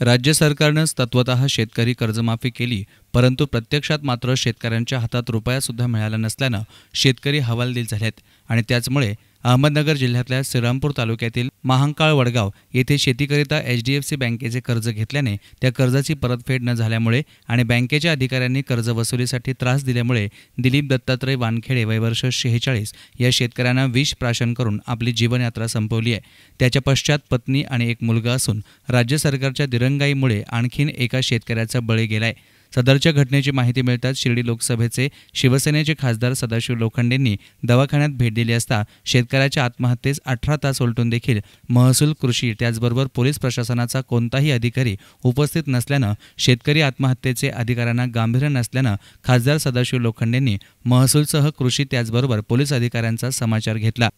राज्य सरकारनंच तत्वतः शेतकरी कर्जमाफी केली, परंतु प्रत्यक्षात मात्र शेतकऱ्यांच्या हातात रुपयासुद्धा मिळाला नसल्यानं शेतकरी हवालदिल झालेत आणि त्याचमुळे अहमदनगर जिल्ह्यातल्या श्रीरामपूर तालुक्यातील महांकाळ वडगाव येथे शेतीकरिता HDFC बँकेचे कर्ज घेतल्याने त्या कर्जाची परतफेड न झाल्यामुळे आणि बँकेच्या अधिकाऱ्यांनी कर्ज वसुलीसाठी त्रास दिल्यामुळे दिलीप दत्तात्रय वानखेडे वय वर्ष 46 या शेतकऱ्यांना विष प्राशन करून आपली जीवनयात्रा संपवली आहे। त्याच्या पश्चात पत्नी आणि एक मुलगा असून राज्य सरकारच्या दिरंगाईमुळे आणखीन एका शेतकऱ्याचा बळी गेलाय। सदरच्या घटनेची माहिती मिळताच शिर्डी लोकसभेचे शिवसेनेचे खासदार सदाशिव लोखंडेंनी दवाखान्यात भेट दिली असता शेतकऱ्याच्या आत्महत्येस 18 तास उलटून देखील महसूल, कृषी त्याचबरोबर पोलीस प्रशासनाचा कोणताही अधिकारी उपस्थित नसल्यानं शेतकरी आत्महत्येचे अधिकाऱ्यांना गांभीर्य नसल्यानं खासदार सदाशिव लोखंडेंनी महसूलसह कृषी त्याचबरोबर पोलीस अधिकाऱ्यांचा समाचार घेतला।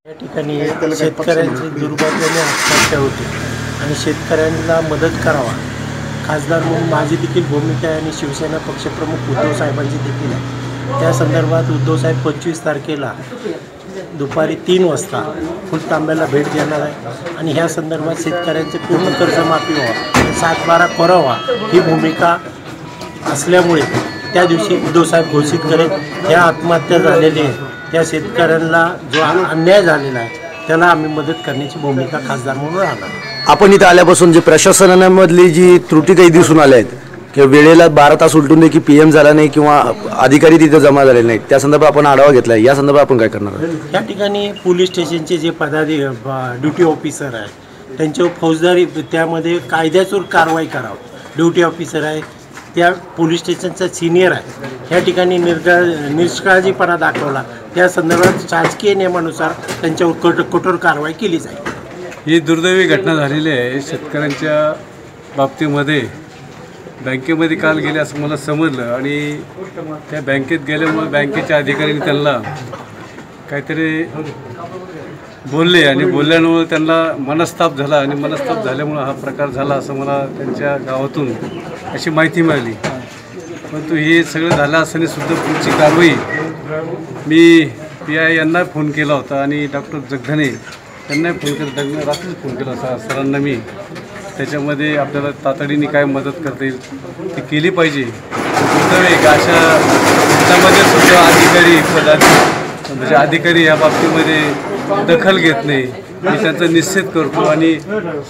या ठिकाणी शेतकऱ्यांची दुर्भाग्याने आत्महत्या होते आणि शेतकऱ्यांना मदत करावा खासदार म्हणून माझी देखील भूमिका आहे आणि शिवसेना पक्षप्रमुख उद्धव साहेबांची देखील आहे। त्या संदर्भात उद्धव साहेब 25 तारखेला दुपारी 3 वाजता फुलतांब्याला भेट देणार आहे आणि ह्या संदर्भात शेतकऱ्यांचे पूर्ण कर्जमाफी व्हावा, 7/12 करावा ही भूमिका असल्यामुळे त्या दिवशी उद्धव साहेब घोषित करेल। ह्या आत्महत्या झालेल्या आहेत त्या शेतकऱ्यांना जो अन्याय झालेला आहे त्याला आम्ही मदत करण्याची भूमिका खासदार म्हणून राहणार। आपण इथं आल्यापासून जी प्रशासनामधली जी त्रुटी काही दिसून आल्या आहेत किंवा वेळेला 12 तास उलटून दे की PM झाला नाही किंवा अधिकारी तिथे जमा झालेले नाहीत, त्या संदर्भात आपण आढावा घेतला आहे। या संदर्भात आपण काय करणार आहोत? या ठिकाणी पोलीस स्टेशनचे जे ड्युटी ऑफिसर आहे त्यांच्यावर फौजदारी त्यामध्ये कायद्याचूर कारवाई करावी। ड्युटी ऑफिसर आहे त्या पोलीस स्टेशनचा सिनियर आहे, या ठिकाणी निष्काळजीपणा दाखवला त्या संदर्भात शासकीय नियमानुसार त्यांच्यावर कठोर कारवाई केली जाईल। ही दुर्दैवी घटना झालेली आहे शेतकऱ्यांच्या बाबतीमध्ये। बँकेमध्ये काल गेले असं मला समजलं आणि त्या बँकेत गेल्यामुळे बँकेच्या अधिकाऱ्यांनी त्यांना काहीतरी बोलले आणि बोलल्यामुळे त्यांना मनस्ताप झाला आणि मनस्ताप झाल्यामुळे हा प्रकार झाला असं मला त्यांच्या गावातून अशी माहिती मिळाली। परंतु हे सगळं झालं असताना सुद्धा पुढची कारवाई मी PI यांना फोन केला होता आणि डॉक्टर जगधने त्यांनाही फोन केला, रात्रीच फोन केला होता सरांना मी। त्याच्यामध्ये आपल्याला तातडीने काय मदत करता येईल ती केली पाहिजे। दुर्दैव अशा त्यामध्ये सुद्धा अधिकारी या बाबतीमध्ये दखल घेत नाही। मी त्यांचा निश्चित करतो आणि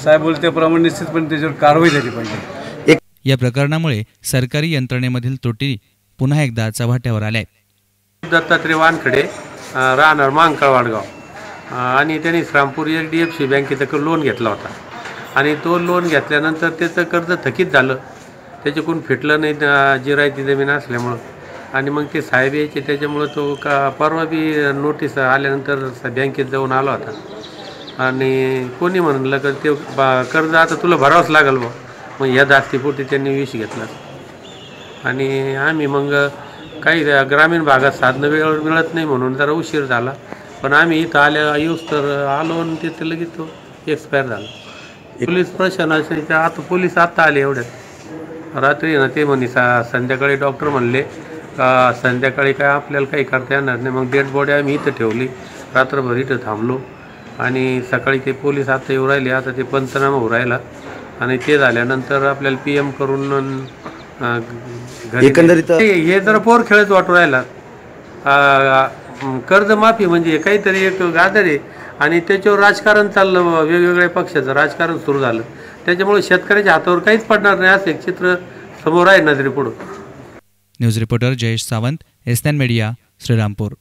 साहेब बोलते त्याप्रमाणे निश्चितपणे त्याच्यावर कारवाई झाली पाहिजे। या प्रकरणामुळे सरकारी यंत्रणेमधील त्रुटी पुन्हा एकदा चव्हाट्यावर आल्या। दत्तात्रय वानखेडे राहणार महांकाळ वडगाव आणि त्यांनी श्रीरामपूर HDFC बँकेचं लोन घेतला होता आणि तो लोन घेतल्यानंतर त्याचं कर्ज थकीत झालं, त्याच्याकडून फिटलं नाही जिरायती जमीन असल्यामुळं आणि मग ते साहेब यायचे त्याच्यामुळं तो परवा बी नोटीस आल्यानंतर बँकेत जाऊन आला होता आणि कोणी म्हणलं की ते कर्ज आता तुला भरावंच लागेल बा। मग या दास्तीपोटी त्यांनी विष घेतला आणि आम्ही मग काही ग्रामीण भागात साधनं वेळेवर मिळत नाही म्हणून जरा उशीर झाला, पण आम्ही इथं येऊस तर आलो आणि तिथे लगेच तो एक्सपायर झाला। पोलीस प्रशासनाच्या आता पोलीस आत्ता आले एवढ्यात रात्री ना ते म्हणे संध्याकाळी डॉक्टर म्हणले का संध्याकाळी काय आपल्याला काही करता येणार नाही। मग डेड बॉडी आम्ही इथं ठेवली, रात्रभर इथं थांबलो आणि सकाळी ते पोलीस आता येऊ राहिले, आता ते पंचनामा होऊ राहिला आणि ते झाल्यानंतर आपल्याला PM करून एकंदरीत हे जरा पोर खेळत वाटू राहिला। कर्जमाफी म्हणजे काहीतरी एक गाजर आहे आणि त्याच्यावर राजकारण चाललं, वेगवेगळ्या पक्षाचं राजकारण सुरू झालं, त्याच्यामुळे शेतकऱ्याच्या हातावर काहीच पडणार नाही असं एक चित्र समोर आहे नजरेपुढं। News reporter Jayesh Sawant, SN media, Shrirampur.